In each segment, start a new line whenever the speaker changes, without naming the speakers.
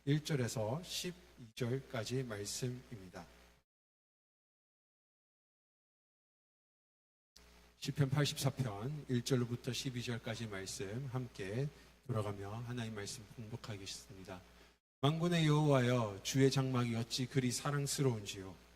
1절에서 12절까지 말씀입니다. 시편 84편 1절부터 12절까지 말씀 함께 돌아가며 하나님 말씀 봉독하겠습니다. 만군의 여호와여, 주의 장막이 어찌 그리 사랑스러운지요.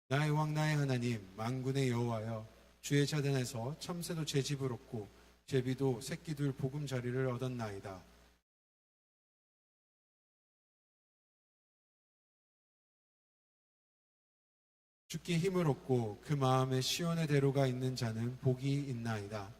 나의 왕 나의 하나님, 만군의 여호와여, 주의 자단에서 참새도 제 집을 얻고 제비도 새끼들 보금자리를 얻었나이다. 주께 힘을 얻고 그 마음에 시온의 대로가 있는 자는 복이 있나이다.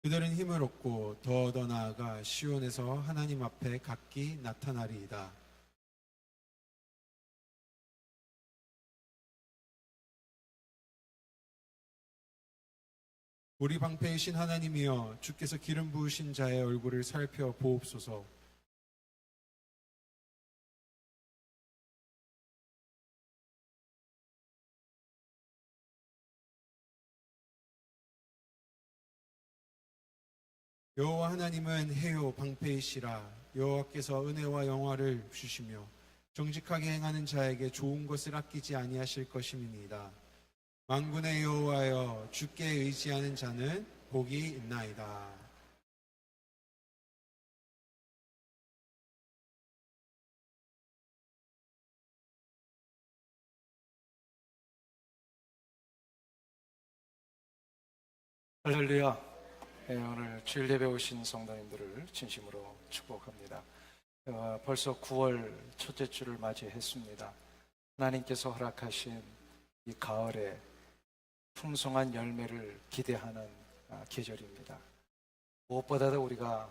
그들은 힘을 얻고 더 나아가 시온에서 하나님 앞에 각기 나타나리이다. 우리 방패이신 하나님이여, 주께서 기름 부으신 자의 얼굴을 살펴 보옵소서. 여호와 하나님은 해요 방패이시라. 여호와께서 은혜와 영화를 주시며 정직하게 행하는 자에게 좋은 것을 아끼지 아니하실 것임이니이다. 만군의 여호와여, 주께 의지하는 자는 복이 있나이다.
할렐루야. 오늘 주일 예배 오신 성도님들을 진심으로 축복합니다. 벌써 9월 첫째 주를 맞이했습니다. 하나님께서 허락하신 이 가을에 풍성한 열매를 기대하는 계절입니다. 무엇보다도 우리가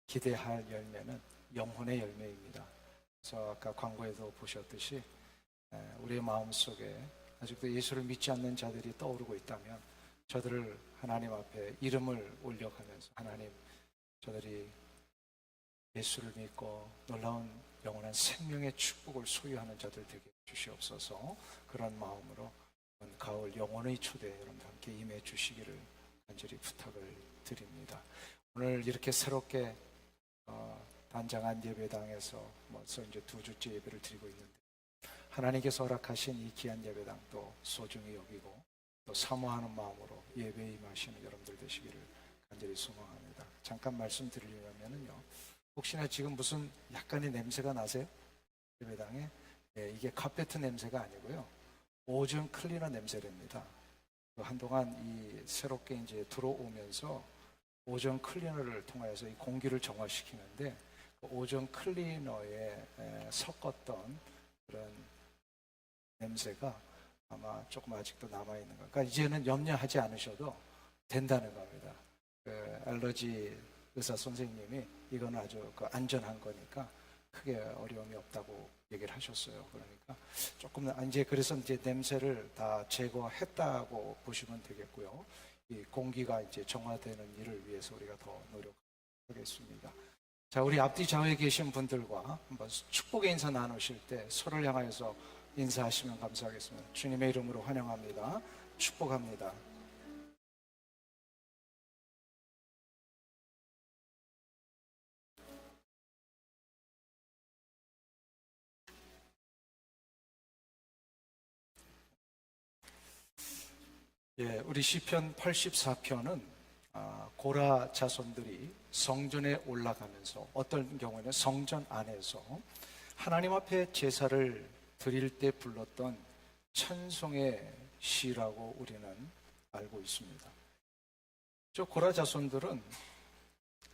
기대할 열매는 영혼의 열매입니다. 그래서 아까 광고에도 보셨듯이 우리의 마음속에 아직도 예수를 믿지 않는 자들이 떠오르고 있다면 저들을 하나님 앞에 이름을 올려가면서, 하나님, 저들이 예수를 믿고 놀라운 영원한 생명의 축복을 소유하는 자들 되게 주시옵소서. 그런 마음으로 가을 영혼의 초대 여러분들 함께 임해 주시기를 간절히 부탁을 드립니다. 오늘 이렇게 새롭게 단장한 예배당에서 벌써 이제 2주째 예배를 드리고 있는데, 하나님께서 허락하신 이 귀한 예배당 또 소중히 여기고 또 사모하는 마음으로 예배에 임하시는 여러분들 되시기를 간절히 소망합니다. 잠깐 말씀드리려면요, 혹시나 지금 무슨 약간의 냄새가 나세요? 예배당에? 이게 카페트 냄새가 아니고요, 오존 클리너 냄새랍니다. 한동안 이 새롭게 이제 들어오면서 오존 클리너를 통하여서 이 공기를 정화시키는데, 그 오존 클리너에 섞었던 그런 냄새가 아마 조금 아직도 남아있는 거. 그러니까 이제는 염려하지 않으셔도 된다는 겁니다. 그 알러지 의사 선생님이 이건 아주 안전한 거니까 크게 어려움이 없다고 얘기를 하셨어요. 그러니까 조금 이제 그래서 이제 냄새를 다 제거했다고 보시면 되겠고요. 이 공기가 이제 정화되는 일을 위해서 우리가 더 노력하겠습니다. 자, 우리 앞뒤 좌우에 계신 분들과 한번 축복의 인사 나누실 때 서로를 향하여서 인사하시면 감사하겠습니다. 주님의 이름으로 환영합니다. 축복합니다. 우리 시편 84편은 고라 자손들이 성전에 올라가면서, 어떤 경우에는 성전 안에서 하나님 앞에 제사를 드릴 때 불렀던 찬송의 시라고 우리는 알고 있습니다. 저 고라 자손들은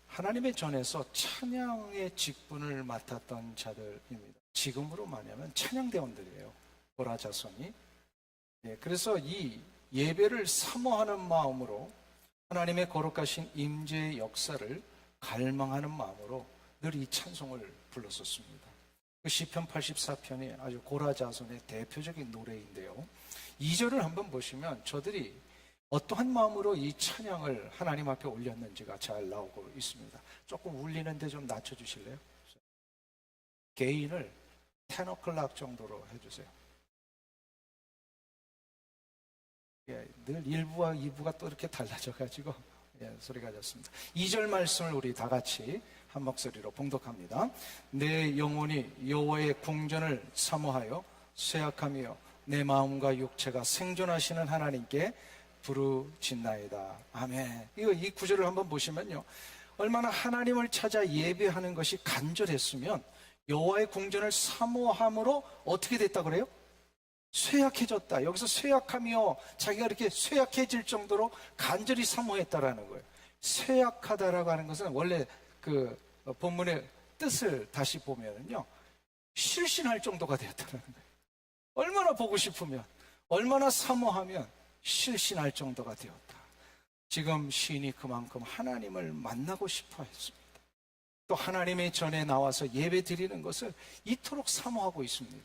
하나님의 전에서 찬양의 직분을 맡았던 자들입니다. 지금으로 말하면 찬양대원들이에요, 고라 자손이. 그래서 이 예배를 사모하는 마음으로, 하나님의 거룩하신 임재의 역사를 갈망하는 마음으로 늘 이 찬송을 불렀었습니다. 그 시편 84편이 아주 고라 자손의 대표적인 노래인데요, 2절을 한번 보시면 저들이 어떠한 마음으로 이 찬양을 하나님 앞에 올렸는지가 잘 나오고 있습니다. 조금 울리는데 좀 낮춰주실래요? 개인을 10o'clock 정도로 해주세요. 예, 늘 1부와 2부가 또 이렇게 달라져가지고 소리가 좋습니다. 2절 말씀을 우리 다 같이 한 목소리로 봉독합니다. 내 영혼이 여호와의 궁전을 사모하여 쇠약하며 내 마음과 육체가 생존하시는 하나님께 부르짖나이다. 아멘. 이 구절을 한번 보시면요, 얼마나 하나님을 찾아 예배하는 것이 간절했으면 여호와의 궁전을 사모함으로 어떻게 됐다 그래요? 쇠약해졌다. 여기서 쇠약하며 자기가 이렇게 쇠약해질 정도로 간절히 사모했다라는 거예요. 쇠약하다라고 하는 것은 원래 그 본문의 뜻을 다시 보면요, 실신할 정도가 되었다는 거예요. 얼마나 보고 싶으면, 얼마나 사모하면 실신할 정도가 되었다. 지금 시인이 그만큼 하나님을 만나고 싶어 했습니다. 또 하나님의 전에 나와서 예배 드리는 것을 이토록 사모하고 있습니다.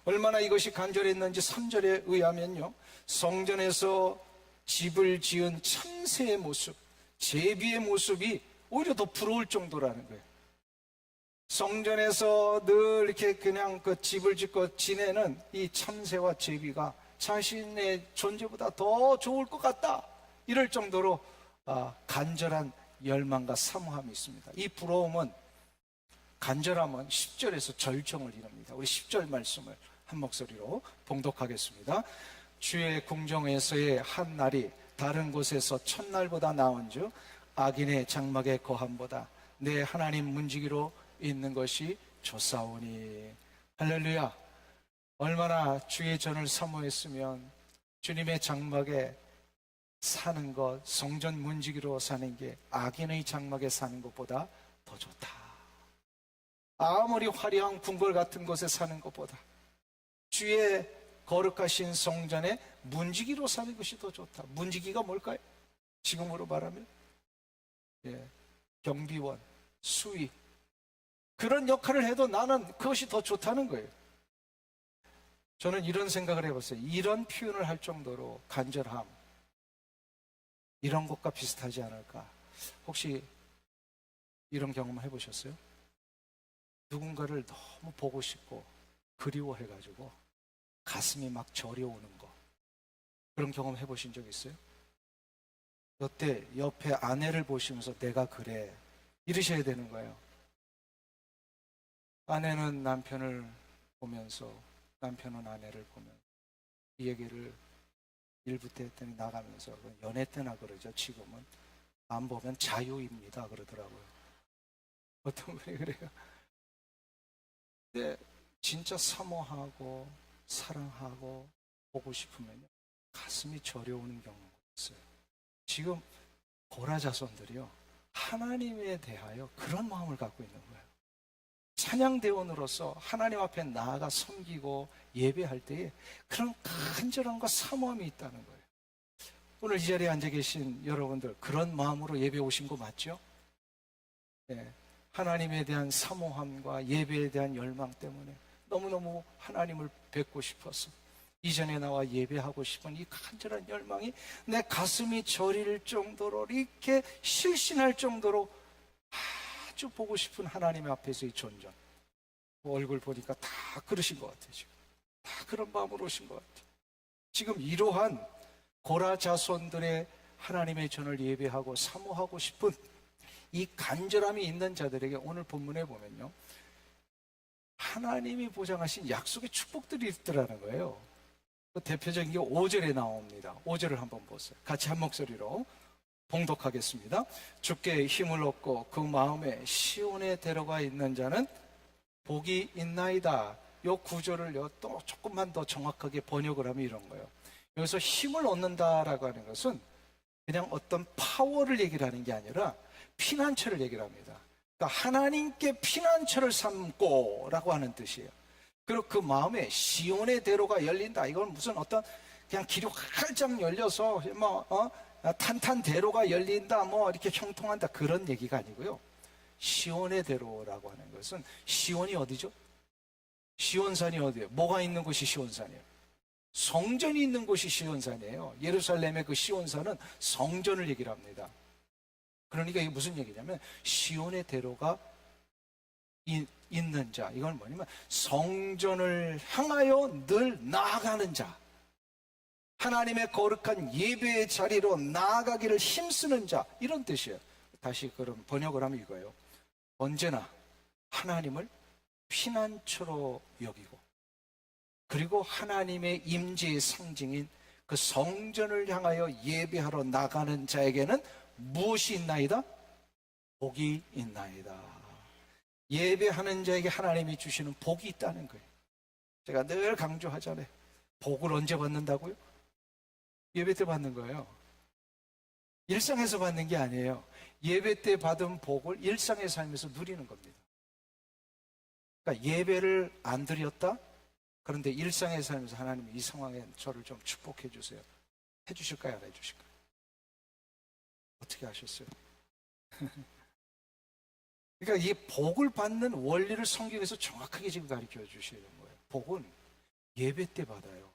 얼마나 이것이 간절했는지 3절에 의하면요, 성전에서 집을 지은 참새의 모습, 제비의 모습이 오히려 더 부러울 정도라는 거예요. 성전에서 늘 이렇게 그냥 그 집을 짓고 지내는 이 참새와 제비가 자신의 존재보다 더 좋을 것 같다, 이럴 정도로 간절한 열망과 사모함이 있습니다. 이 부러움은, 간절함은 10절에서 절정을 이룹니다. 우리 10절 말씀을 한 목소리로 봉독하겠습니다. 주의 궁정에서의 한 날이 다른 곳에서 첫날보다 나은즉 악인의 장막의 거함보다 내 하나님 문지기로 있는 것이 좋사오니. 할렐루야. 얼마나 주의 전을 사모했으면 주님의 장막에 사는 것, 성전 문지기로 사는 게 악인의 장막에 사는 것보다 더 좋다. 아무리 화려한 궁궐 같은 곳에 사는 것보다 주의 거룩하신 성전에 문지기로 사는 것이 더 좋다. 문지기가 뭘까요? 지금으로 말하면 경비원, 수위, 그런 역할을 해도 나는 그것이 더 좋다는 거예요. 저는 이런 생각을 해봤어요. 이런 표현을 할 정도로 간절함, 이런 것과 비슷하지 않을까. 혹시 이런 경험 해보셨어요? 누군가를 너무 보고 싶고 그리워해가지고 가슴이 막 저려오는 거, 그런 경험 해보신 적 있어요? 여태 옆에 아내를 보시면서 내가 그래, 이러셔야 되는 거예요. 아내는 남편을 보면서, 남편은 아내를 보면서 이 얘기를 일부 때 했더니 나가면서, 연애 때나 그러죠. 지금은 안 보면 자유입니다 그러더라고요. 어떤 분이 그래요. 근데 진짜 사모하고 사랑하고 보고 싶으면 가슴이 저려오는 경우가 있어요. 지금 고라 자손들이요, 하나님에 대하여 그런 마음을 갖고 있는 거예요. 찬양대원으로서 하나님 앞에 나아가 섬기고 예배할 때에 그런 간절함과 사모함이 있다는 거예요. 오늘 이 자리에 앉아 계신 여러분들, 그런 마음으로 예배 오신 거 맞죠? 네. 하나님에 대한 사모함과 예배에 대한 열망 때문에 너무너무 하나님을 뵙고 싶어서 이전에 나와 예배하고 싶은 이 간절한 열망이 내 가슴이 저릴 정도로, 이렇게 실신할 정도로 아주 보고 싶은 하나님 앞에서의 존전. 얼굴 보니까 다 그러신 것 같아요. 지금 다 그런 마음으로 오신 것 같아요. 지금 이러한 고라 자손들의 하나님의 전을 예배하고 사모하고 싶은 이 간절함이 있는 자들에게 오늘 본문에 보면요, 하나님이 보장하신 약속의 축복들이 있더라는 거예요. 그 대표적인 게 5절에 나옵니다. 5절을 한번 보세요. 같이 한 목소리로 봉독하겠습니다. 주께 힘을 얻고 그 마음에 시온에 데려가 있는 자는 복이 있나이다. 요 구절을요, 또 조금만 더 정확하게 번역을 하면 이런 거예요. 여기서 힘을 얻는다라고 하는 것은 그냥 어떤 파워를 얘기를 하는 게 아니라 피난처를 얘기를 합니다. 그러니까 하나님께 피난처를 삼고 라고 하는 뜻이에요. 그리고 그 마음에 시온의 대로가 열린다. 이건 무슨 어떤 그냥 길이 활짝 열려서 탄탄 대로가 열린다, 이렇게 형통한다, 그런 얘기가 아니고요. 시온의 대로라고 하는 것은, 시온이 어디죠? 시온산이 어디예요? 뭐가 있는 곳이 시온산이에요? 성전이 있는 곳이 시온산이에요. 예루살렘의 그 시온산은 성전을 얘기를 합니다. 그러니까 이게 무슨 얘기냐면 시온의 대로가 있는 자, 이건 뭐냐면 성전을 향하여 늘 나아가는 자, 하나님의 거룩한 예배의 자리로 나아가기를 힘쓰는 자, 이런 뜻이에요. 다시 그럼 번역을 하면 이거예요. 언제나 하나님을 피난처로 여기고, 그리고 하나님의 임재의 상징인 그 성전을 향하여 예배하러 나가는 자에게는 무엇이 있나이다? 복이 있나이다. 예배하는 자에게 하나님이 주시는 복이 있다는 거예요. 제가 늘 강조하잖아요. 복을 언제 받는다고요? 예배 때 받는 거예요. 일상에서 받는 게 아니에요. 예배 때 받은 복을 일상의 삶에서 누리는 겁니다. 그러니까 예배를 안 드렸다? 그런데 일상의 삶에서 하나님이 이 상황에 저를 좀 축복해 주세요. 해 주실까요? 안 해 주실까요? 어떻게 하셨어요? 그러니까 이 복을 받는 원리를 성경에서 정확하게 지금 가르쳐 주시는 거예요. 복은 예배 때 받아요.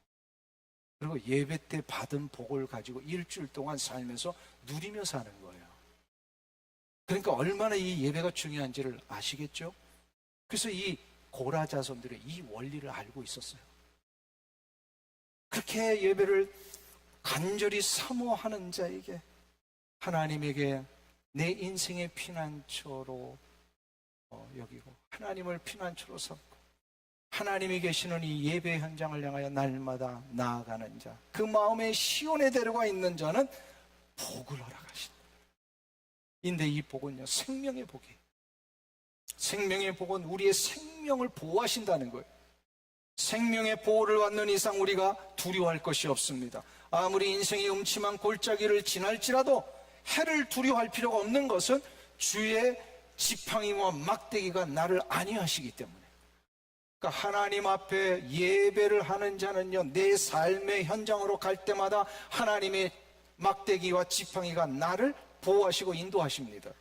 그리고 예배 때 받은 복을 가지고 일주일 동안 살면서 누리며 사는 거예요. 그러니까 얼마나 이 예배가 중요한지를 아시겠죠? 그래서 이 고라 자손들이 이 원리를 알고 있었어요. 그렇게 예배를 간절히 사모하는 자에게 하나님에게 내 인생의 피난처로 여기고, 하나님을 피난처로 삼고 하나님이 계시는 이 예배 현장을 향하여 날마다 나아가는 자, 그 마음에 시온의 대로가 있는 자는 복을 허락하신다. 근데 이 복은요, 생명의 복이에요. 생명의 복은 우리의 생명을 보호하신다는 거예요. 생명의 보호를 받는 이상 우리가 두려워할 것이 없습니다. 아무리 인생의 음침한 골짜기를 지날지라도 해를 두려워할 필요가 없는 것은 주의 지팡이와 막대기가 나를 안위하시기 때문에. 그러니까 하나님 앞에 예배를 하는 자는요, 내 삶의 현장으로 갈 때마다 하나님의 막대기와 지팡이가 나를 보호하시고 인도하십니다.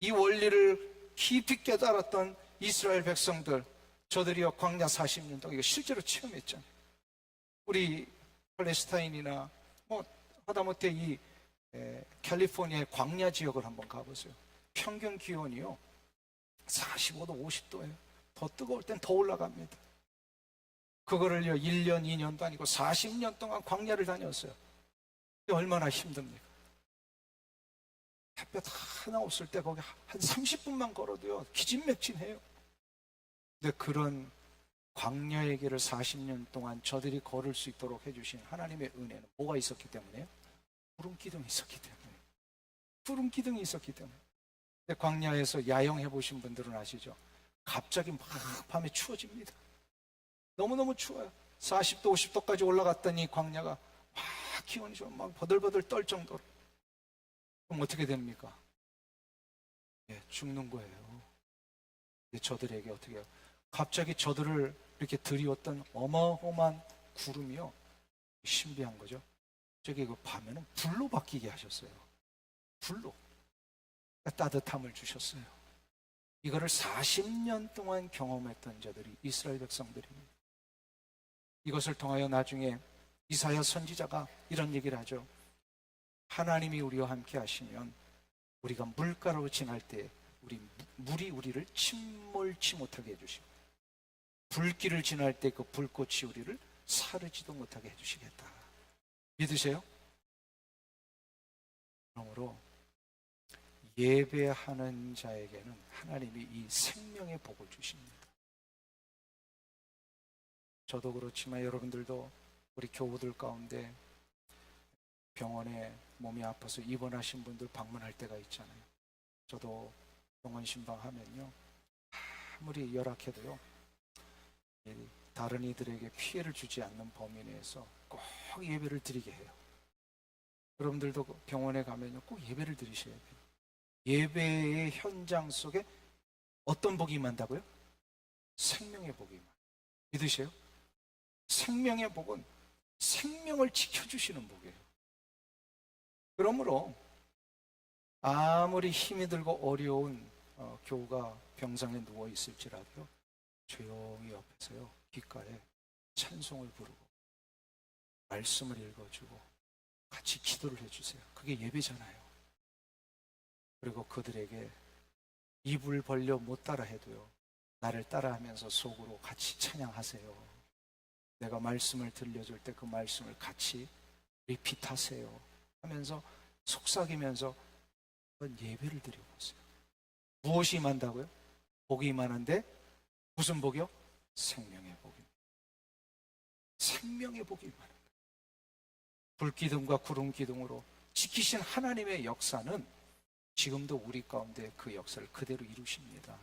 이 원리를 깊이 깨달았던 이스라엘 백성들, 저들이요 광야 40년 동안 이거 실제로 체험했잖아요. 우리 팔레스타인이나 하다못해 이 캘리포니아의 광야 지역을 한번 가보세요. 평균 기온이요 45도 50도예요. 더 뜨거울 땐 더 올라갑니다. 그거를요 1년 2년도 아니고 40년 동안 광야를 다녔어요. 얼마나 힘듭니까? 햇볕 하나 없을 때 거기 한 30분만 걸어도요 기진맥진해요. 근데 그런 광야의 길을 40년 동안 저들이 걸을 수 있도록 해주신 하나님의 은혜는 뭐가 있었기 때문에요? 구름 기둥이 있었기 때문에. 구름 기둥이 있었기 때문에. 근데 광야에서 야영해 보신 분들은 아시죠? 갑자기 막 밤에 추워집니다. 너무너무 추워요. 40도 50도까지 올라갔더니 광야가 막 기온이 좀 막 버들버들 떨 정도로. 그럼 어떻게 됩니까? 예, 죽는 거예요. 저들에게 어떻게 해요? 갑자기 저들을 이렇게 들이웠던 어마어마한 구름이요, 신비한 거죠. 저기 그 밤에는 불로 바뀌게 하셨어요. 불로 따뜻함을 주셨어요. 이거를 40년 동안 경험했던 자들이 이스라엘 백성들입니다. 이것을 통하여 나중에 이사야 선지자가 이런 얘기를 하죠. 하나님이 우리와 함께 하시면 우리가 물가로 지날 때 물이 우리를 침몰치 못하게 해주시고, 불길을 지날 때 그 불꽃이 우리를 사르지도 못하게 해주시겠다. 믿으세요? 그러므로 예배하는 자에게는 하나님이 이 생명의 복을 주십니다. 저도 그렇지만 여러분들도 우리 교우들 가운데 병원에 몸이 아파서 입원하신 분들 방문할 때가 있잖아요. 저도 병원 신방하면요, 아무리 열악해도요 다른 이들에게 피해를 주지 않는 범위 내에서 꼭 예배를 드리게 해요. 여러분들도 병원에 가면요 꼭 예배를 드리셔야 돼요. 예배의 현장 속에 어떤 복이 임한다고요? 생명의 복이 임한다. 믿으세요? 생명의 복은 생명을 지켜주시는 복이에요. 그러므로 아무리 힘이 들고 어려운 교우가 병상에 누워 있을지라도 조용히 옆에서요 귓가에 찬송을 부르고 말씀을 읽어주고 같이 기도를 해주세요. 그게 예배잖아요. 그리고 그들에게 입을 벌려 못 따라 해도요, 나를 따라하면서 속으로 같이 찬양하세요. 내가 말씀을 들려줄 때 그 말씀을 같이 리핏하세요 하면서 속삭이면서 예배를 드려보세요. 무엇이 임한다고요? 복이 임하는데 무슨 복이요? 생명의 복입니다. 생명의 복이 임하는 거예요. 불기둥과 구름기둥으로 지키신 하나님의 역사는 지금도 우리 가운데 그 역사를 그대로 이루십니다.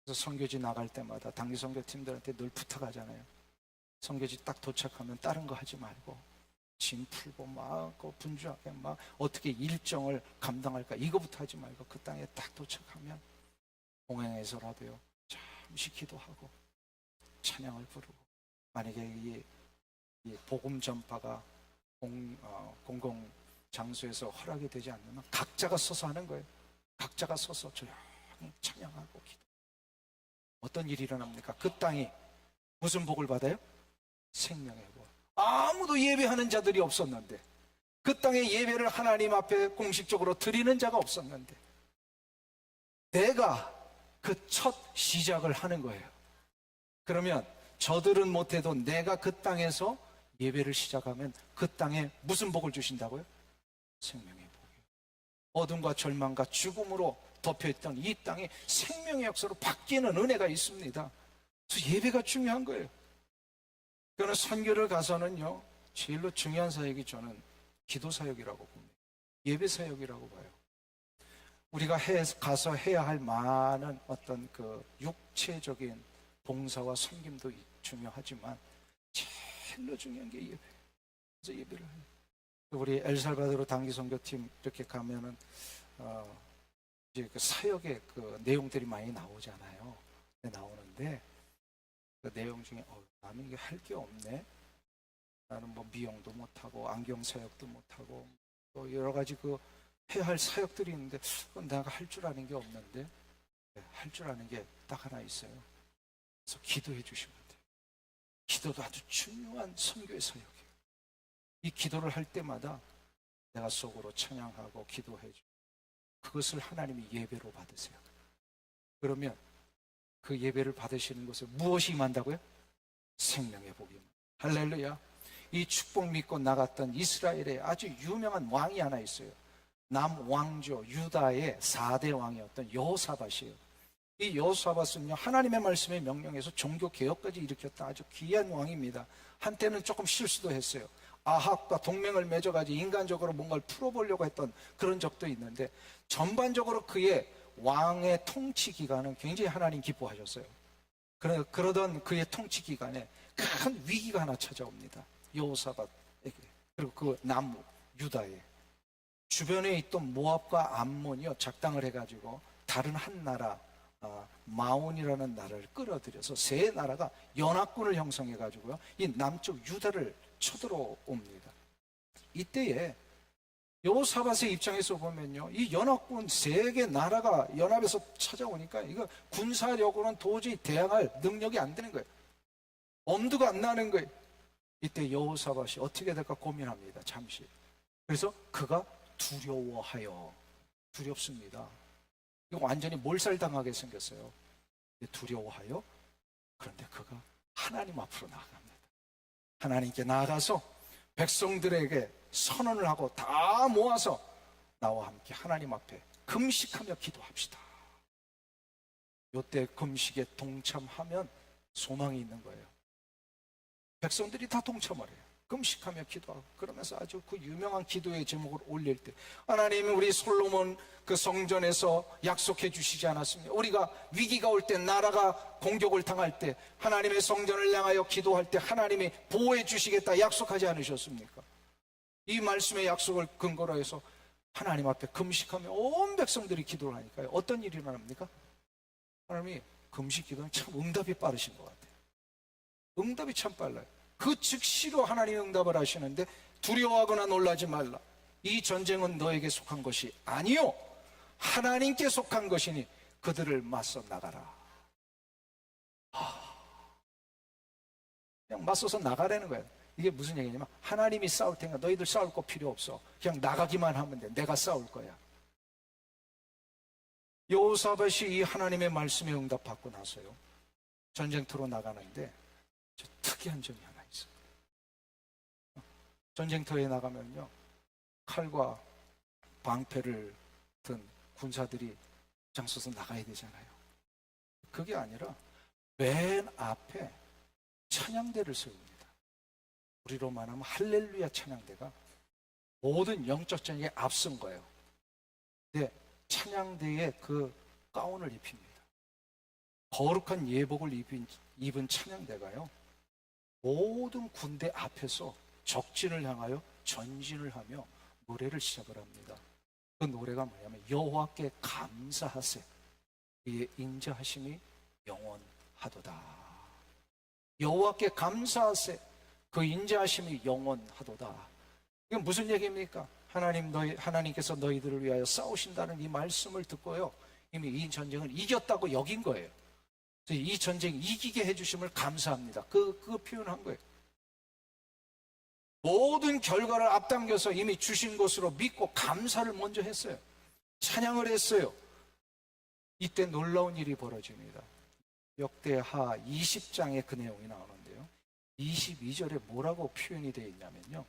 그래서 선교지 나갈 때마다 당기 선교팀들한테 늘 부탁하잖아요. 선교지 딱 도착하면 다른 거 하지 말고 짐 풀고 막 분주하게 막 어떻게 일정을 감당할까 이거부터 하지 말고 그 땅에 딱 도착하면 공항에서라도요 잠시 기도하고 찬양을 부르고, 만약에 이 복음 전파가 공공 장소에서 허락이 되지 않으면 각자가 서서 하는 거예요. 각자가 서서 조용히 찬양하고 기도. 어떤 일이 일어납니까? 그 땅이 무슨 복을 받아요? 생명의 복. 아무도 예배하는 자들이 없었는데, 그 땅에 예배를 하나님 앞에 공식적으로 드리는 자가 없었는데 내가 그 첫 시작을 하는 거예요. 그러면 저들은 못해도 내가 그 땅에서 예배를 시작하면 그 땅에 무슨 복을 주신다고요? 생명의 복이요. 어둠과 절망과 죽음으로 덮여있던 이 땅이 생명의 역사로 바뀌는 은혜가 있습니다. 그래서 예배가 중요한 거예요. 그러나 선교를 가서는요, 제일로 중요한 사역이 저는 기도 사역이라고 봅니다. 예배 사역이라고 봐요. 우리가 가서 해야 할 많은 어떤 그 육체적인 봉사와 섬김도 중요하지만 제일로 중요한 게 예배. 그래서 예배를 해요. 우리 엘살바도르 단기 선교팀 이렇게 가면은 이제 그 사역의 그 내용들이 많이 나오잖아요. 나오는데 그 내용 중에 나는 이게 할 게 없네. 나는 뭐 미용도 못하고 안경 사역도 못하고 또 여러 가지 그 해야 할 사역들이 있는데 그건 내가 할 줄 아는 게 없는데, 할 줄 아는 게 딱 하나 있어요. 그래서 기도해 주시면 돼요. 기도도 아주 중요한 선교의 사역이에요. 이 기도를 할 때마다 내가 속으로 찬양하고 기도해 주고 그것을 하나님이 예배로 받으세요. 그러면 그 예배를 받으시는 곳에 무엇이 임한다고요? 생명의 복이 임한다. 할렐루야. 이 축복 믿고 나갔던 이스라엘의 아주 유명한 왕이 하나 있어요. 남왕조 유다의 4대 왕이었던 여호사밧이에요. 이 여호사밧은요, 하나님의 말씀에 명령해서 종교 개혁까지 일으켰던 아주 귀한 왕입니다. 한때는 조금 실수도 했어요. 아합과 동맹을 맺어가지고 인간적으로 뭔가를 풀어보려고 했던 그런 적도 있는데, 전반적으로 그의 왕의 통치 기간은 굉장히 하나님 기뻐하셨어요. 그러던 그의 통치 기간에 큰 위기가 하나 찾아옵니다. 여호사밧에게. 그리고 그 남부 유다에 주변에 있던 모압과 암몬이요 작당을 해가지고 다른 한 나라 마온이라는 나라를 끌어들여서 세 나라가 연합군을 형성해가지고요 이 남쪽 유다를 쳐들어옵니다. 이때에 여호사밧의 입장에서 보면요, 이 연합군 세 개 나라가 연합해서 찾아오니까 이거 군사력으로는 도저히 대항할 능력이 안 되는 거예요. 엄두가 안 나는 거예요. 이때 여호사밧이 어떻게 될까 고민합니다. 잠시. 그래서 그가 두려워하여, 두렵습니다. 이거 완전히 몰살당하게 생겼어요. 두려워하여. 그런데 그가 하나님 앞으로 나아갑니다. 하나님께 나아가서 백성들에게 선언을 하고 다 모아서 나와 함께 하나님 앞에 금식하며 기도합시다. 이때 금식에 동참하면 소망이 있는 거예요. 백성들이 다 동참을 해요. 금식하며 기도하고 그러면서 아주 그 유명한 기도의 제목을 올릴 때, 하나님이 우리 솔로몬 그 성전에서 약속해 주시지 않았습니까? 우리가 위기가 올 때, 나라가 공격을 당할 때 하나님의 성전을 향하여 기도할 때 하나님이 보호해 주시겠다 약속하지 않으셨습니까? 이 말씀의 약속을 근거로 해서 하나님 앞에 금식하며 온 백성들이 기도를 하니까요, 어떤 일이 일어납니까? 하나님이 금식 기도는 참 응답이 빠르신 것 같아요. 응답이 참 빨라요. 그 즉시로 하나님이 응답을 하시는데, 두려워하거나 놀라지 말라. 이 전쟁은 너에게 속한 것이 아니요 하나님께 속한 것이니 그들을 맞서 나가라. 그냥 맞서서 나가라는 거예요. 이게 무슨 얘기냐면 하나님이 싸울 테니까 너희들 싸울 거 필요 없어. 그냥 나가기만 하면 돼. 내가 싸울 거야. 여호사밧이 이 하나님의 말씀에 응답받고 나서요, 전쟁터로 나가는데 특이한 점이 하나 있어요. 전쟁터에 나가면요, 칼과 방패를 든 군사들이 앞장서서 나가야 되잖아요. 그게 아니라 맨 앞에 찬양대를 세웁니다. 우리로 말하면 할렐루야 찬양대가 모든 영적 전쟁에 앞선 거예요. 근데 찬양대에 그 가운을 입힙니다. 거룩한 예복을 입은 찬양대가요, 모든 군대 앞에서 적진을 향하여 전진을 하며 노래를 시작을 합니다. 그 노래가 뭐냐면 여호와께 감사하세, 그의 인자하심이 영원하도다. 여호와께 감사하세, 그 인자하심이 영원하도다. 이건 무슨 얘기입니까? 하나님께서 너희들을 위하여 싸우신다는 이 말씀을 듣고요, 이미 이 전쟁을 이겼다고 여긴 거예요. 이 전쟁 이기게 해주심을 감사합니다. 그 표현한 거예요. 모든 결과를 앞당겨서 이미 주신 것으로 믿고 감사를 먼저 했어요. 찬양을 했어요. 이때 놀라운 일이 벌어집니다. 역대하 20장에 그 내용이 나오는데요, 22절에 뭐라고 표현이 되어 있냐면요,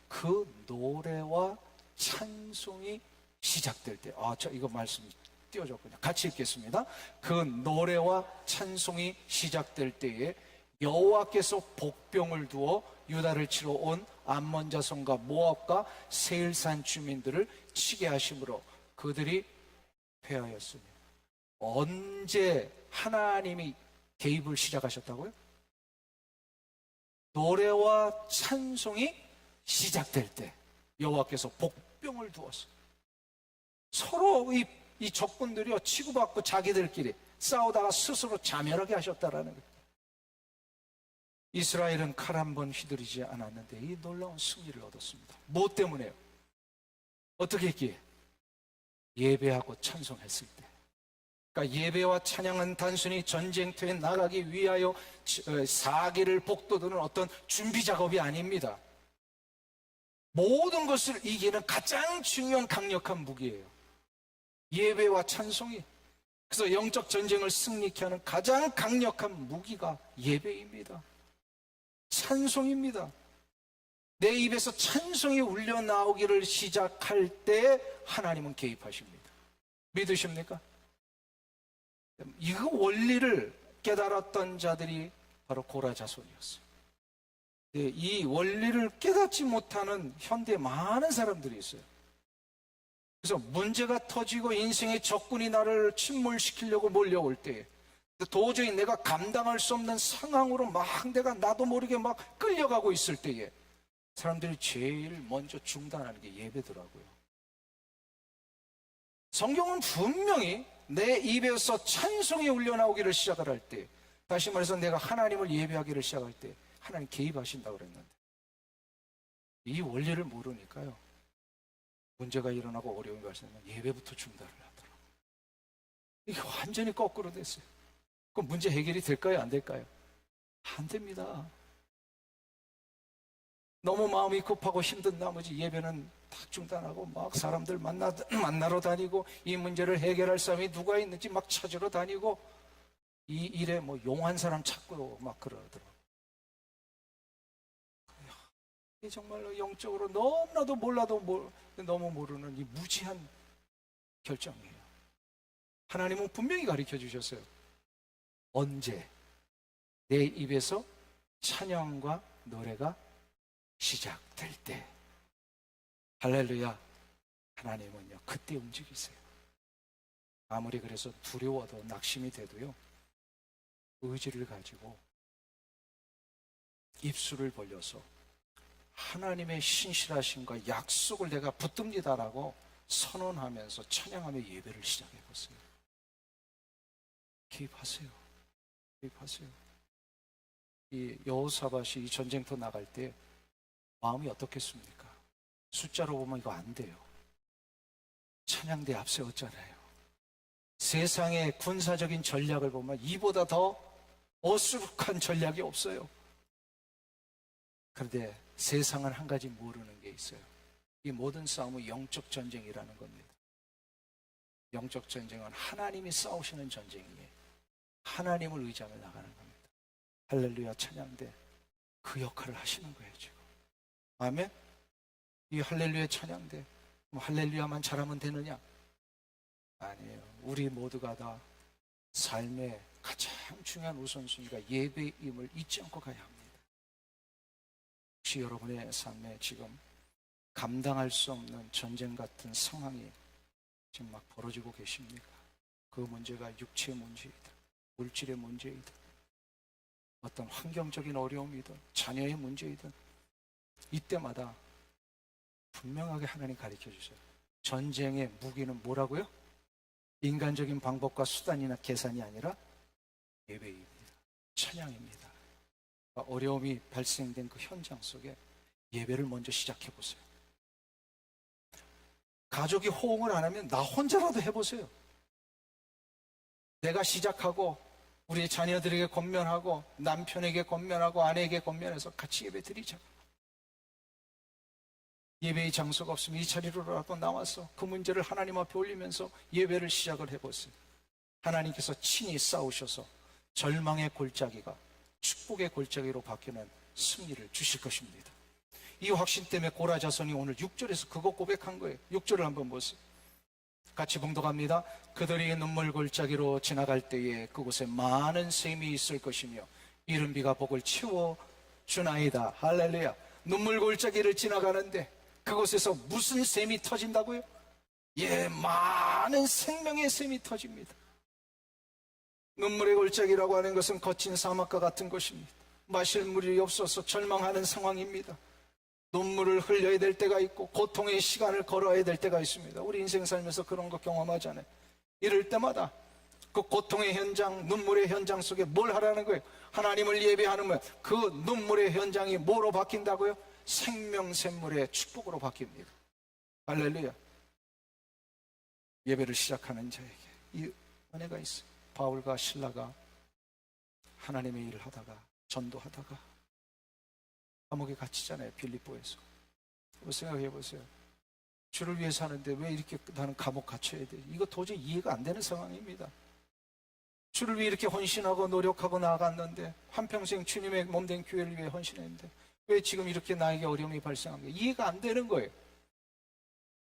그 노래와 찬송이 시작될 때, 이거 말씀 띄워줬군요. 같이 읽겠습니다. 그 노래와 찬송이 시작될 때에 여호와께서 복병을 두어 유다를 치러 온 암몬 자손과 모압과 세일산 주민들을 치게 하심으로 그들이 패하였으니. 언제 하나님이 개입을 시작하셨다고요? 노래와 찬송이 시작될 때 여호와께서 복병을 두었어요. 서로 이 적군들이요, 치고받고 자기들끼리 싸우다가 스스로 자멸하게 하셨다라는 거예요. 이스라엘은 칼 한 번 휘두르지 않았는데 이 놀라운 승리를 얻었습니다. 무엇 때문에요? 어떻게 했기에? 예배하고 찬송했을 때. 그러니까 예배와 찬양은 단순히 전쟁터에 나가기 위하여 사기를 복돋우는 어떤 준비 작업이 아닙니다. 모든 것을 이기는 가장 중요한 강력한 무기예요. 예배와 찬송이. 그래서 영적 전쟁을 승리케 하는 가장 강력한 무기가 예배입니다. 찬송입니다. 내 입에서 찬송이 울려 나오기를 시작할 때 하나님은 개입하십니다. 믿으십니까? 이 원리를 깨달았던 자들이 바로 고라 자손이었어요. 이 원리를 깨닫지 못하는 현대에 많은 사람들이 있어요. 그래서 문제가 터지고 인생의 적군이 나를 침몰시키려고 몰려올 때, 도저히 내가 감당할 수 없는 상황으로 막 나도 모르게 막 끌려가고 있을 때에 사람들이 제일 먼저 중단하는 게 예배더라고요. 성경은 분명히 내 입에서 찬송이 울려나오기를 시작을 할 때, 다시 말해서 내가 하나님을 예배하기를 시작할 때 하나님 개입하신다고 그랬는데, 이 원리를 모르니까요, 문제가 일어나고 어려움이 발생하면 예배부터 중단을 하더라고요. 이게 완전히 거꾸로 됐어요. 그럼 문제 해결이 될까요? 안 될까요? 안 됩니다. 너무 마음이 급하고 힘든 나머지 예배는 다 중단하고 막 사람들 만나러 다니고 이 문제를 해결할 사람이 누가 있는지 막 찾으러 다니고 이 일에 뭐 용한 사람 찾고 막 그러더라고요. 이 정말로 영적으로 너무나도 너무 모르는 이 무지한 결정이에요. 하나님은 분명히 가르쳐 주셨어요. 언제 내 입에서 찬양과 노래가 시작될 때, 할렐루야, 하나님은요 그때 움직이세요. 아무리 그래서 두려워도 낙심이 돼도요, 의지를 가지고 입술을 벌려서 하나님의 신실하심과 약속을 내가 붙듭니다라고 선언하면서 찬양하며 예배를 시작해 보세요. 개입하세요. 개입하세요. 이 여호사밧이 이 전쟁터 나갈 때 마음이 어떻겠습니까? 숫자로 보면 이거 안 돼요. 찬양대 앞세웠잖아요. 세상의 군사적인 전략을 보면 이보다 더 어수룩한 전략이 없어요. 그런데 세상은 한 가지 모르는 게 있어요. 이 모든 싸움은 영적 전쟁이라는 겁니다. 영적 전쟁은 하나님이 싸우시는 전쟁이에요. 하나님을 의지하며 나가는 겁니다. 할렐루야 찬양대 그 역할을 하시는 거예요 지금. 아멘. 이 할렐루야 찬양대 뭐 할렐루야만 잘하면 되느냐? 아니에요. 우리 모두가 다 삶의 가장 중요한 우선순위가 예배임을 잊지 않고 가야 합니다. 혹시 여러분의 삶에 지금 감당할 수 없는 전쟁 같은 상황이 지금 막 벌어지고 계십니까? 그 문제가 육체의 문제이든 물질의 문제이든 어떤 환경적인 어려움이든 자녀의 문제이든 이때마다 분명하게 하나님 가르쳐 주세요. 전쟁의 무기는 뭐라고요? 인간적인 방법과 수단이나 계산이 아니라 예배입니다. 찬양입니다. 어려움이 발생된 그 현장 속에 예배를 먼저 시작해 보세요. 가족이 호응을 안 하면 나 혼자라도 해보세요. 내가 시작하고 우리 자녀들에게 권면하고 남편에게 권면하고 아내에게 권면해서 같이 예배 드리자. 예배의 장소가 없으면 이 자리로라도 나와서 그 문제를 하나님 앞에 올리면서 예배를 시작을 해보세요. 하나님께서 친히 싸우셔서 절망의 골짜기가 축복의 골짜기로 바뀌는 승리를 주실 것입니다. 이 확신 때문에 고라 자손이 오늘 6절에서 그거 고백한 거예요. 6절을 한번 보세요. 같이 봉독합니다. 그들이 눈물 골짜기로 지나갈 때에 그곳에 많은 샘이 있을 것이며 이른 비가 복을 채워 주나이다. 할렐루야. 눈물 골짜기를 지나가는데 그곳에서 무슨 샘이 터진다고요? 예, 많은 생명의 샘이 터집니다. 눈물의 골짜기라고 하는 것은 거친 사막과 같은 것입니다. 마실 물이 없어서 절망하는 상황입니다. 눈물을 흘려야 될 때가 있고 고통의 시간을 걸어야 될 때가 있습니다. 우리 인생 살면서 그런 거 경험하잖아요. 이럴 때마다 그 고통의 현장, 눈물의 현장 속에 뭘 하라는 거예요? 하나님을 예배하는 그 눈물의 현장이 뭐로 바뀐다고요? 생명샘물의 축복으로 바뀝니다. 할렐루야. 예배를 시작하는 자에게 이 은혜가 있어요. 바울과 실라가 하나님의 일을 하다가 전도하다가 감옥에 갇히잖아요. 빌립보에서. 생각해 보세요. 주를 위해 사는데 왜 이렇게 나는 감옥 갇혀야 돼? 이거 도저히 이해가 안 되는 상황입니다. 주를 위해 이렇게 헌신하고 노력하고 나아갔는데 한평생 주님의 몸된 교회를 위해 헌신했는데 왜 지금 이렇게 나에게 어려움이 발생한 거예요? 이해가 안 되는 거예요.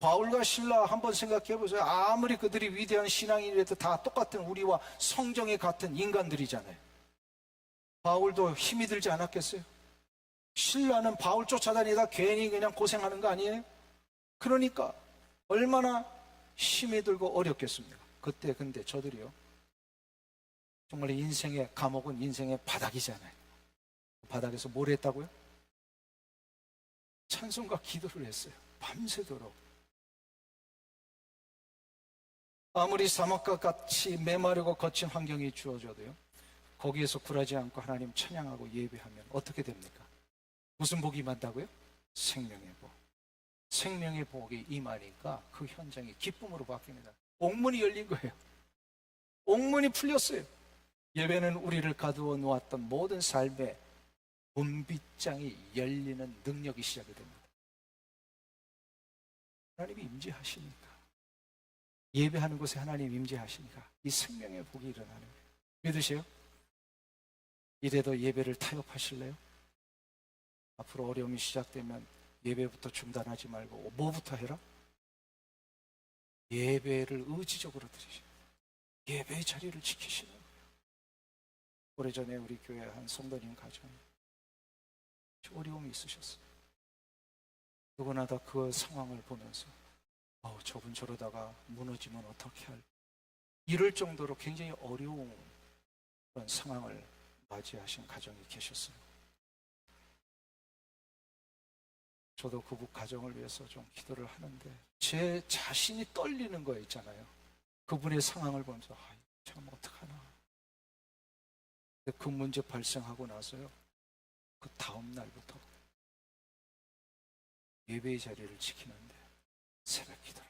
바울과 실라 한번 생각해 보세요. 아무리 그들이 위대한 신앙인이라도 다 똑같은 우리와 성정이 같은 인간들이잖아요. 바울도 힘이 들지 않았겠어요? 신라는 바울 쫓아다니다 괜히 그냥 고생하는 거 아니에요? 그러니까 얼마나 힘이 들고 어렵겠습니까? 그때 근데 저들이요 정말 인생의 감옥은 인생의 바닥이잖아요. 바닥에서 뭘 했다고요? 찬송과 기도를 했어요. 밤새도록. 아무리 사막과 같이 메마르고 거친 환경이 주어져도요 거기에서 굴하지 않고 하나님 찬양하고 예배하면 어떻게 됩니까? 무슨 복이 임한다고요? 생명의 복. 생명의 복이 임하니까 그 현장이 기쁨으로 바뀝니다. 옥문이 열린 거예요. 옥문이 풀렸어요. 예배는 우리를 가두어 놓았던 모든 삶의 문빗장이 열리는 능력이 시작이 됩니다. 하나님이 임재하시니까 예배하는 곳에 하나님 임재하시니까 이 생명의 복이 일어나는 거예요. 믿으세요? 이래도 예배를 타협하실래요? 앞으로 어려움이 시작되면 예배부터 중단하지 말고 뭐부터 해라? 예배를 의지적으로 드리시는 예배의 자리를 지키시는 거예요. 오래전에 우리 교회 한 성도님 가정 어려움이 있으셨어요. 누구나 다 그 상황을 보면서 저분 저러다가 무너지면 어떻게 할까? 이럴 정도로 굉장히 어려운 그런 상황을 맞이하신 가정이 계셨어요. 저도 그 가정을 위해서 좀 기도를 하는데 제 자신이 떨리는 거 있잖아요. 그분의 상황을 보면서 참 어떡하나. 근데 그 문제 발생하고 나서요. 그 다음 날부터 예배의 자리를 지키는데 새벽 기도를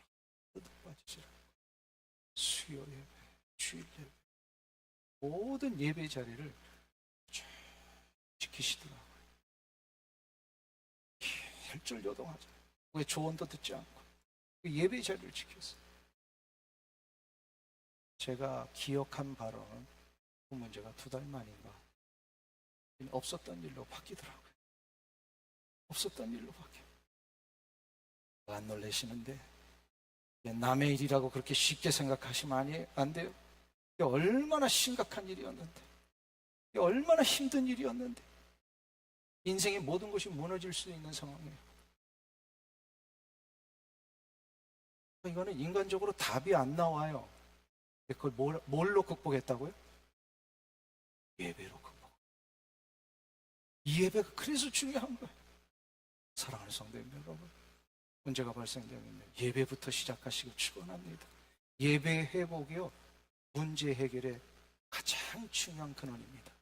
뜯어 빠지지 않고 수요 예배, 주일 예배 모든 예배의 자리를 쭉 지키시더라고요. 혈절요동하잖아요. 왜 조언도 듣지 않고 그 예배 자리를 지켰어요. 제가 기억한 바로는 그 문제가 2달 만인가 없었던 일로 바뀌더라고요. 없었던 일로 바뀌어요. 안 놀라시는데 남의 일이라고 그렇게 쉽게 생각하시면 안 돼요. 이게 얼마나 심각한 일이었는데, 이게 얼마나 힘든 일이었는데 인생의 모든 것이 무너질 수 있는 상황이에요. 이거는 인간적으로 답이 안 나와요. 그걸 뭘로 극복했다고요? 예배로 극복. 이 예배가 그래서 중요한 거예요. 사랑하는 성도님 여러분, 문제가 발생되면 예배부터 시작하시길 축원합니다. 예배 회복이요, 문제 해결의 가장 중요한 근원입니다.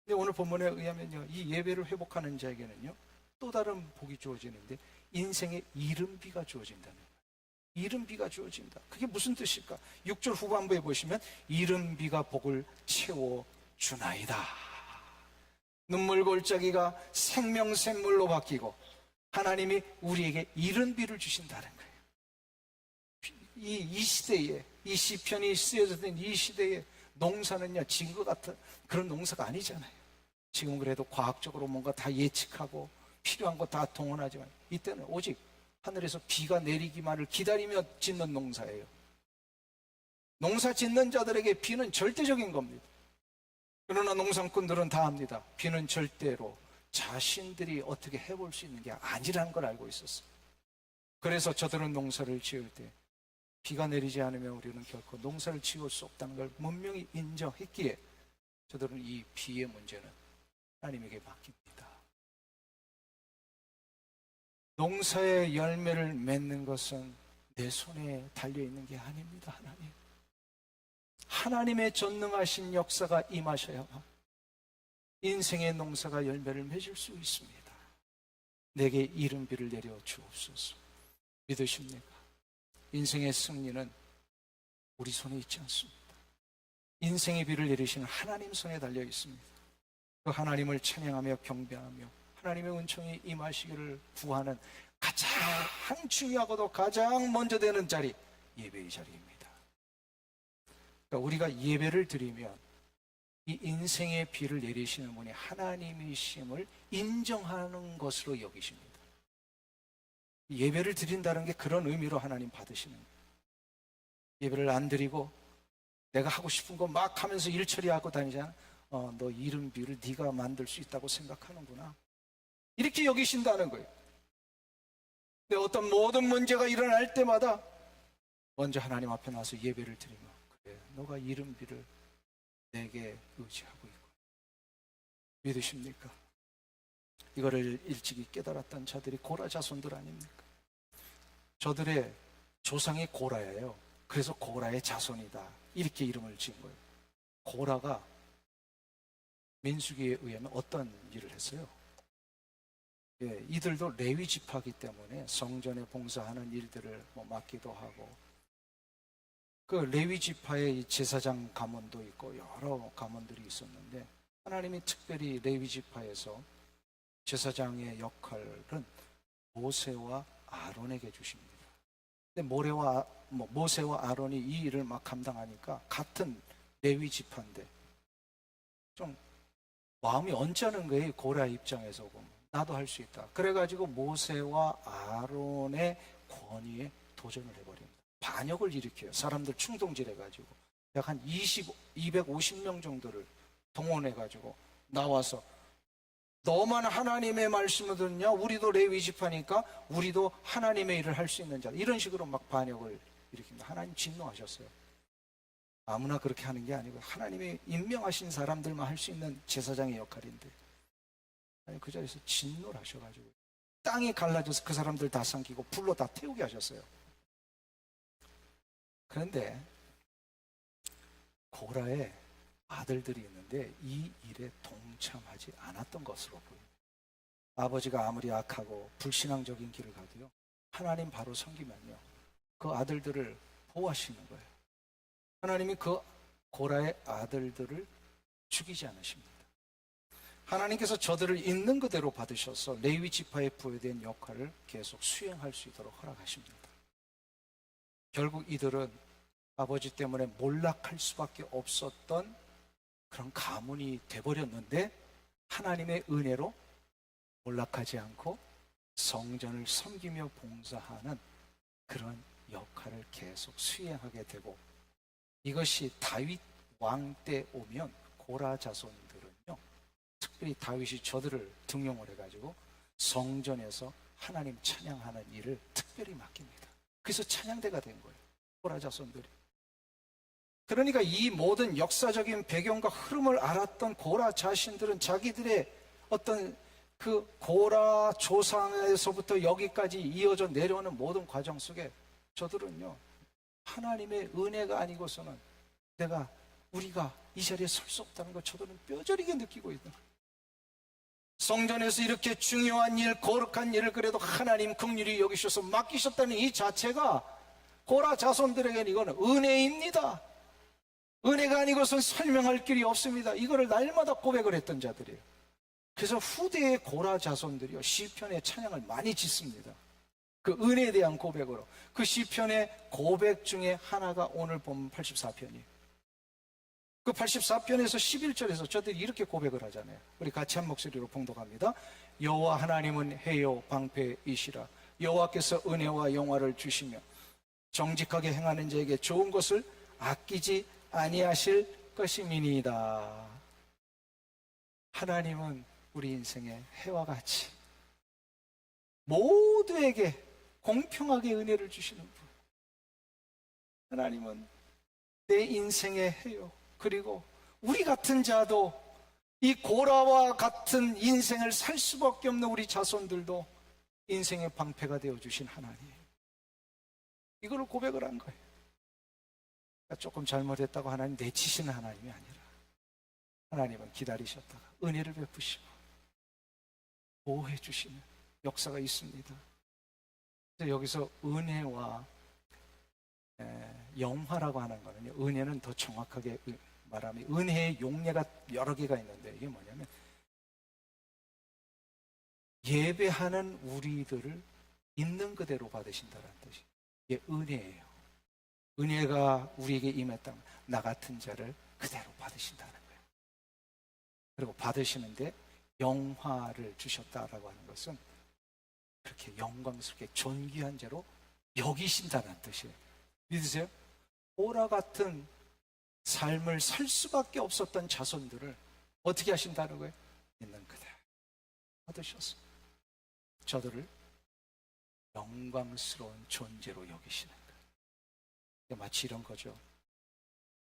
근데 오늘 본문에 의하면요, 이 예배를 회복하는 자에게는요 또 다른 복이 주어지는데 인생의 이른비가 주어진다는 거예요. 이른비가 주어진다. 그게 무슨 뜻일까? 6절 후반부에 보시면 이른비가 복을 채워주나이다. 눈물 골짜기가 생명샘물로 바뀌고 하나님이 우리에게 이른비를 주신다는 거예요. 이 시대에, 이 시편이 쓰여졌던 이 시대에 농사는요 지금과 같은 그런 농사가 아니잖아요. 지금 그래도 과학적으로 뭔가 다 예측하고 필요한 거 다 동원하지만 이때는 오직 하늘에서 비가 내리기만을 기다리며 짓는 농사예요. 농사 짓는 자들에게 비는 절대적인 겁니다. 그러나 농산꾼들은 다 압니다. 비는 절대로 자신들이 어떻게 해볼 수 있는 게 아니라는 걸 알고 있었어요. 그래서 저들은 농사를 지을 때 비가 내리지 않으면 우리는 결코 농사를 지을 수 없다는 걸 분명히 인정했기에 저들은 이 비의 문제는 하나님에게 맡깁니다. 농사의 열매를 맺는 것은 내 손에 달려있는 게 아닙니다. 하나님의 전능하신 역사가 임하셔야만 인생의 농사가 열매를 맺을 수 있습니다. 내게 이른비를 내려 주옵소서. 믿으십니까? 인생의 승리는 우리 손에 있지 않습니다. 인생의 비를 내리시는 하나님 손에 달려 있습니다. 그 하나님을 찬양하며 경배하며 하나님의 은총이 임하시기를 구하는 가장 중요하고도 가장 먼저 되는 자리, 예배의 자리입니다. 그러니까 우리가 예배를 드리면 이 인생의 비를 내리시는 분이 하나님이심을 인정하는 것으로 여기십니다. 예배를 드린다는 게 그런 의미로 하나님 받으시는 거예요. 예배를 안 드리고 내가 하고 싶은 거 막 하면서 일 처리하고 다니잖아. 너 이른비를 네가 만들 수 있다고 생각하는구나. 이렇게 여기신다는 거예요. 근데 어떤 모든 문제가 일어날 때마다 먼저 하나님 앞에 나서 예배를 드리면, 그래, 너가 이른비를 내게 의지하고 있고. 믿으십니까? 이거를 일찍이 깨달았던 자들이 고라 자손들 아닙니까? 저들의 조상이 고라예요. 그래서 고라의 자손이다, 이렇게 이름을 지은 거예요. 고라가 민수기에 의하면 어떤 일을 했어요? 예, 이들도 레위 지파이기 때문에 성전에 봉사하는 일들을 맡기도 하고, 그 레위 지파의 제사장 가문도 있고 여러 가문들이 있었는데 하나님이 특별히 레위 지파에서 제사장의 역할은 모세와 아론에게 주십니다. 근데 모세와 아론이 이 일을 막 감당하니까 같은 레위 지파인데 좀 마음이 언짢은 거예요. 고라 입장에서 보면 나도 할 수 있다. 그래가지고 모세와 아론의 권위에 도전을 해버립니다. 반역을 일으켜요. 사람들 충동질해가지고 약 한 250명 정도를 동원해가지고 나와서 너만 하나님의 말씀을 듣냐? 우리도 레위 지파니까 우리도 하나님의 일을 할 수 있는 자. 이런 식으로 막 반역을 일으킵니다. 하나님 진노하셨어요. 아무나 그렇게 하는 게 아니고 하나님이 임명하신 사람들만 할 수 있는 제사장의 역할인데 그 자리에서 진노를 하셔가지고 땅이 갈라져서 그 사람들 다 삼키고 불로 다 태우게 하셨어요. 그런데 고라의 아들들이 있는데 이 일에 동참하지 않았던 것으로 보입니다. 아버지가 아무리 악하고 불신앙적인 길을 가도요, 하나님 바로 섬기면요 그 아들들을 보호하시는 거예요. 하나님이 그 고라의 아들들을 죽이지 않으십니다. 하나님께서 저들을 있는 그대로 받으셔서 레위 지파에 부여된 역할을 계속 수행할 수 있도록 허락하십니다. 결국 이들은 아버지 때문에 몰락할 수밖에 없었던 그런 가문이 돼버렸는데, 하나님의 은혜로 몰락하지 않고 성전을 섬기며 봉사하는 그런 역할을 계속 수행하게 되고, 이것이 다윗 왕 때 오면 고라 자손들은요, 특별히 다윗이 저들을 등용을 해가지고 성전에서 하나님 찬양하는 일을 특별히 맡깁니다. 그래서 찬양대가 된 거예요, 고라 자손들이. 그러니까 이 모든 역사적인 배경과 흐름을 알았던 고라 자신들은 자기들의 어떤 그 고라 조상에서부터 여기까지 이어져 내려오는 모든 과정 속에 저들은요, 하나님의 은혜가 아니고서는 우리가 이 자리에 설 수 없다는 걸 저들은 뼈저리게 느끼고 있는 거예요. 성전에서 이렇게 중요한 일, 거룩한 일을 그래도 하나님 긍휼히 여기셔서 맡기셨다는 이 자체가 고라 자손들에게는 이거는 은혜입니다. 은혜가 아니고선 설명할 길이 없습니다. 이거를 날마다 고백을 했던 자들이에요. 그래서 후대의 고라 자손들이요, 시편의 찬양을 많이 짓습니다. 그 은혜에 대한 고백으로. 그 시편의 고백 중에 하나가 오늘 본 84편이에요. 그 84편에서 11절에서 저들이 이렇게 고백을 하잖아요. 우리 같이 한 목소리로 봉독합니다. 여호와 하나님은 해요 방패이시라. 여호와께서 은혜와 영화를 주시며 정직하게 행하는 자에게 좋은 것을 아끼지 아니하실 것임이니이다. 하나님은 우리 인생의 해와 같이 모두에게 공평하게 은혜를 주시는 분. 하나님은 내 인생의 해요. 그리고 우리 같은 자도, 이 고라와 같은 인생을 살 수밖에 없는 우리 자손들도 인생의 방패가 되어주신 하나님. 이걸 고백을 한 거예요. 조금 잘못했다고 하나님 내치시는 하나님이 아니라, 하나님은 기다리셨다가 은혜를 베푸시고 보호해 주시는 역사가 있습니다. 그래서 여기서 은혜와 영화라고 하는 거는요, 은혜는 더 정확하게 말하면 은혜의 용례가 여러 개가 있는데, 이게 뭐냐면 예배하는 우리들을 있는 그대로 받으신다는 뜻이에요. 이게 은혜예요. 은혜가 우리에게 임했다면 나 같은 자를 그대로 받으신다는 거예요. 그리고 받으시는데 영화를 주셨다라고 하는 것은 그렇게 영광스럽게 존귀한 죄로 여기신다는 뜻이에요. 믿으세요? 오라 같은 삶을 살 수밖에 없었던 자손들을 어떻게 하신다는 거예요? 있는 그대로 받으셔서 저들을 영광스러운 존재로 여기시는 거예요. 마치 이런 거죠.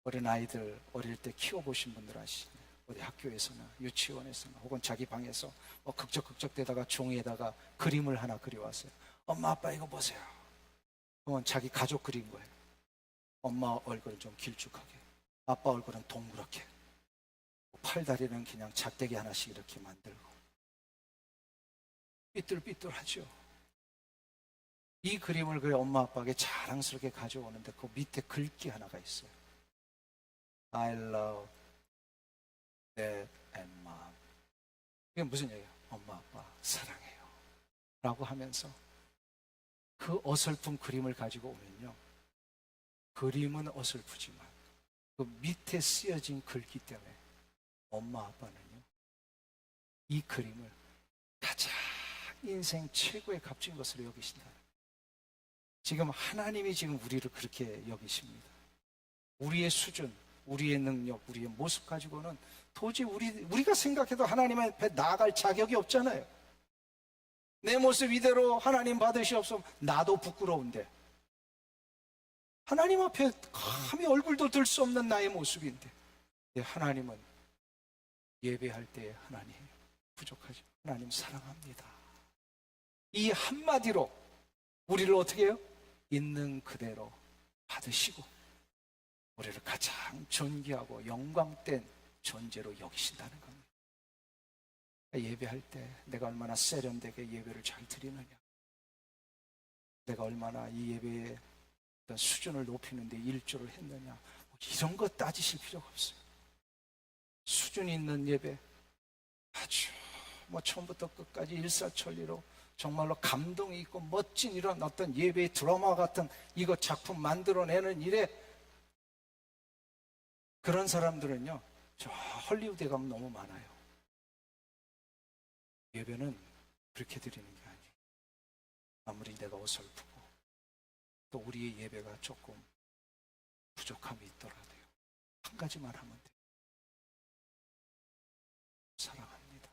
어린 아이들 어릴 때 키워보신 분들 아시잖아요. 어디 학교에서나 유치원에서나 혹은 자기 방에서 극적극적대다가 종이에다가 그림을 하나 그려왔어요. 엄마 아빠 이거 보세요. 그건 자기 가족 그린 거예요. 엄마 얼굴은 좀 길쭉하게, 아빠 얼굴은 동그랗게, 팔다리는 그냥 작대기 하나씩 이렇게 만들고 삐뚤삐뚤하죠. 이 그림을 그래 엄마 아빠에게 자랑스럽게 가져오는데 그 밑에 글귀 하나가 있어요. I love dad and mom. 이게 무슨 얘기예요? 엄마 아빠 사랑해요 라고 하면서 그 어설픈 그림을 가지고 오면요, 그림은 어설프지만 그 밑에 쓰여진 글귀 때문에 엄마 아빠는요, 이 그림을 가장 인생 최고의 값진 것으로 여기신다. 지금 하나님이 지금 우리를 그렇게 여기십니다. 우리의 수준, 우리의 능력, 우리의 모습 가지고는 도저히 우리가 생각해도 하나님 앞에 나아갈 자격이 없잖아요. 내 모습 이대로 하나님 받으시옵소서. 나도 부끄러운데, 하나님 앞에 감히 얼굴도 들 수 없는 나의 모습인데, 하나님은 예배할 때 하나님 부족하죠. 하나님 사랑합니다. 이 한마디로 우리를 어떻게 해요? 있는 그대로 받으시고 우리를 가장 존귀하고 영광된 존재로 여기신다는 겁니다. 예배할 때 내가 얼마나 세련되게 예배를 잘 드리느냐, 내가 얼마나 이 예배의 어떤 수준을 높이는데 일조를 했느냐, 이런 거 따지실 필요가 없어요. 수준 있는 예배, 아주 처음부터 끝까지 일사천리로 정말로 감동이 있고 멋진 이런 어떤 예배의 드라마 같은 이거 작품 만들어내는 일에 그런 사람들은요, 저 헐리우드에 가면 너무 많아요. 예배는 그렇게 드리는 게 아니에요. 아무리 내가 어설프고 또 우리의 예배가 조금 부족함이 있더라도요, 한 가지만 하면 돼요. 사랑합니다.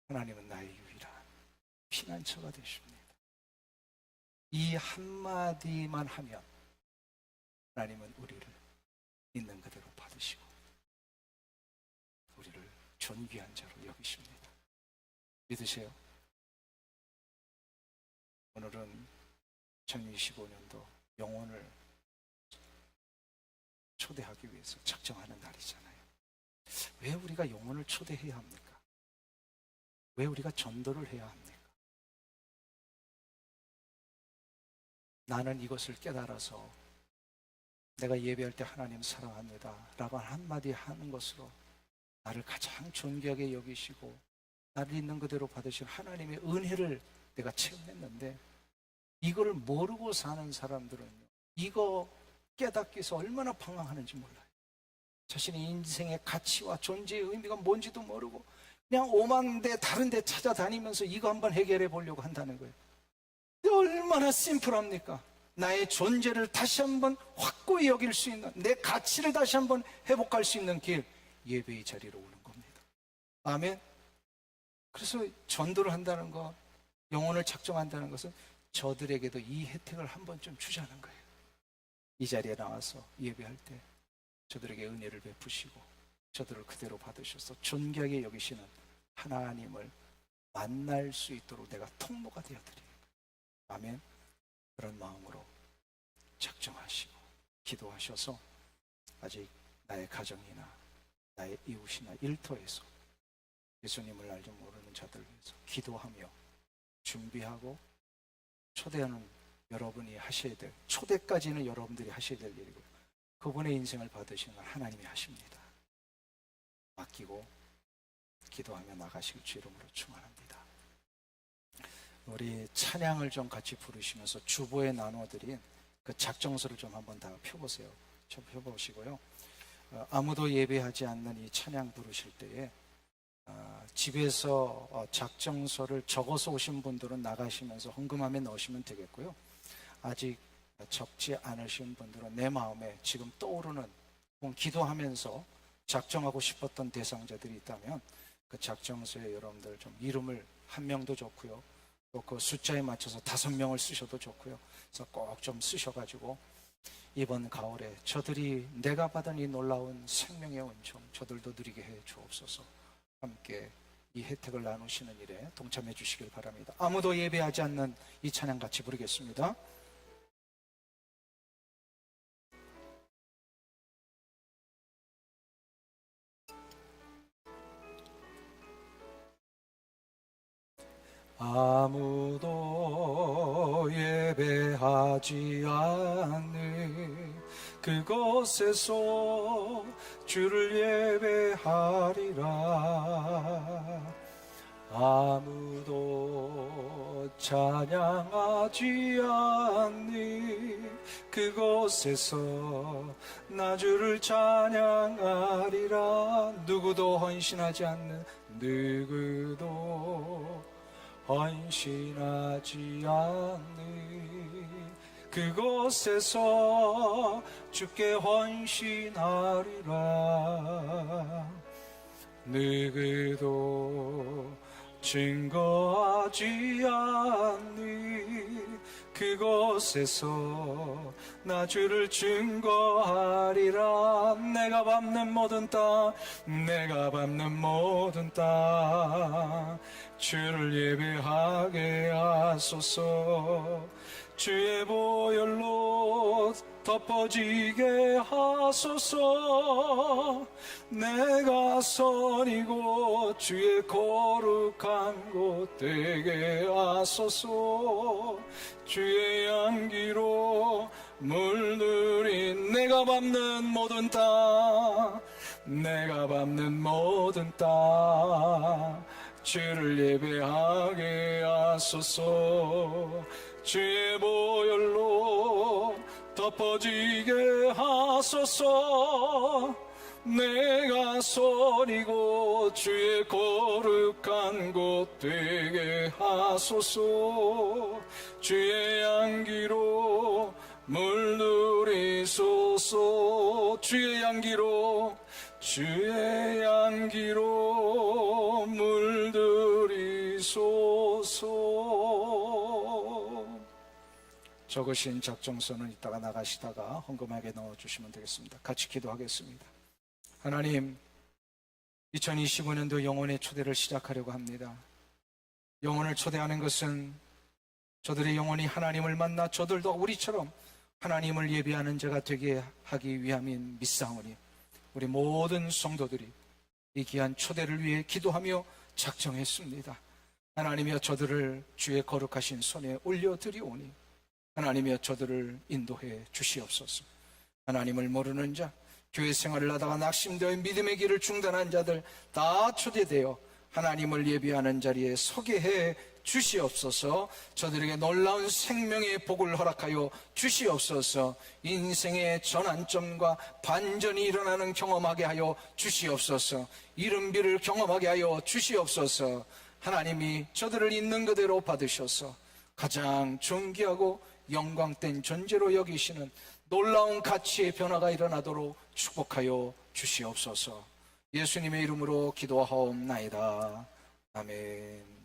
하나님은 나의 유일한 피난처가 되십니다. 이 한마디만 하면 하나님은 우리를 있는 그대로 받으시고 우리를 존귀한 자로 여기십니다. 믿으세요? 오늘은 2025년도 영혼을 초대하기 위해서 작정하는 날이잖아요. 왜 우리가 영혼을 초대해야 합니까? 왜 우리가 전도를 해야 합니까? 나는 이것을 깨달아서 내가 예배할 때 하나님 사랑합니다 라고 한마디 하는 것으로 나를 가장 존귀하게 여기시고 나를 있는 그대로 받으신 하나님의 은혜를 내가 체험했는데, 이거를 모르고 사는 사람들은요, 이거 깨닫기 위해서 얼마나 방황하는지 몰라요. 자신의 인생의 가치와 존재의 의미가 뭔지도 모르고 그냥 오만 데 다른 데 찾아다니면서 이거 한번 해결해 보려고 한다는 거예요. 얼마나 심플합니까? 나의 존재를 다시 한번 확고히 여길 수 있는, 내 가치를 다시 한번 회복할 수 있는 길, 예배의 자리로 오는 겁니다. 아멘. 그래서 전도를 한다는 것, 영혼을 작정한다는 것은 저들에게도 이 혜택을 한번 좀 주자는 거예요. 이 자리에 나와서 예배할 때 저들에게 은혜를 베푸시고 저들을 그대로 받으셔서 존귀하게 여기시는 하나님을 만날 수 있도록 내가 통로가 되어드립니다. 아멘. 그런 마음으로 작정하시고 기도하셔서 아직 나의 가정이나 나의 이웃이나 일터에서 예수님을 알지 모르는 자들 위해서 기도하며 준비하고 초대하는 여러분이 하셔야 될, 초대까지는 여러분들이 하셔야 될 일이고 그분의 인생을 받으시는 건 하나님이 하십니다. 맡기고 기도하며 나가실 주 이름으로 축원합니다. 우리 찬양을 좀 같이 부르시면서 주보에 나눠드린 그 작정서를 좀 한번 다 펴보세요. 좀 펴보시고요. 아무도 예배하지 않는 이 찬양 부르실 때에 집에서 작정서를 적어서 오신 분들은 나가시면서 헌금함에 넣으시면 되겠고요. 아직 적지 않으신 분들은 내 마음에 지금 떠오르는, 기도하면서 작정하고 싶었던 대상자들이 있다면 그 작정서에 여러분들 좀 이름을 한 명도 좋고요. 또 그 숫자에 맞춰서 5명을 쓰셔도 좋고요. 그래서 꼭 좀 쓰셔가지고 이번 가을에 저들이 내가 받은 이 놀라운 생명의 은총 저들도 누리게 해 주옵소서. 함께 이 혜택을 나누시는 일에 동참해 주시길 바랍니다. 아무도 예배하지 않는 이 찬양 같이 부르겠습니다. 아무도 예배하지 않는 그곳에서 주를 예배하리라. 아무도 찬양하지 않는 그곳에서 나 주를 찬양하리라. 누구도 헌신하지 않는, 누구도 헌신하지 않는 그곳에서 주께 헌신하리라. 누구도 증거하지 않는 그곳에서 나 주를 증거하리라. 내가 밟는 모든 땅, 내가 밟는 모든 땅 주를 예배하게 하소서. 주의 보혈로 덮어지게 하소서. 내가 선이고 주의 거룩한 곳 되게 하소서. 주의 향기로 물들인 내가 밟는 모든 땅, 내가 밟는 모든 땅 주를 예배하게 하소서. 주의 보혈로 덮어지게 하소서. 내가 손이고 주의 거룩한 곳 되게 하소서. 주의 향기로 물들이소서. 주의 향기로 물들이소서. 적으신 작정서는 이따가 나가시다가 헌금하게 넣어주시면 되겠습니다. 같이 기도하겠습니다. 하나님, 2025년도 영혼의 초대를 시작하려고 합니다. 영혼을 초대하는 것은 저들의 영혼이 하나님을 만나 저들도 우리처럼 하나님을 예배하는 자가 되게 하기 위함인 믿사오니 우리 모든 성도들이 이 귀한 초대를 위해 기도하며 작정했습니다. 하나님이여, 저들을 주의 거룩하신 손에 올려드리오니 하나님이여, 저들을 인도해 주시옵소서. 하나님을 모르는 자, 교회 생활을 하다가 낙심되어 믿음의 길을 중단한 자들 다 초대되어 하나님을 예배하는 자리에 서게 해 주시옵소서. 저들에게 놀라운 생명의 복을 허락하여 주시옵소서. 인생의 전환점과 반전이 일어나는 경험하게 하여 주시옵소서. 이른비를 경험하게 하여 주시옵소서. 하나님이 저들을 있는 그대로 받으셔서 가장 존귀하고 영광된 존재로 여기시는 놀라운 가치의 변화가 일어나도록 축복하여 주시옵소서. 예수님의 이름으로 기도하옵나이다. 아멘.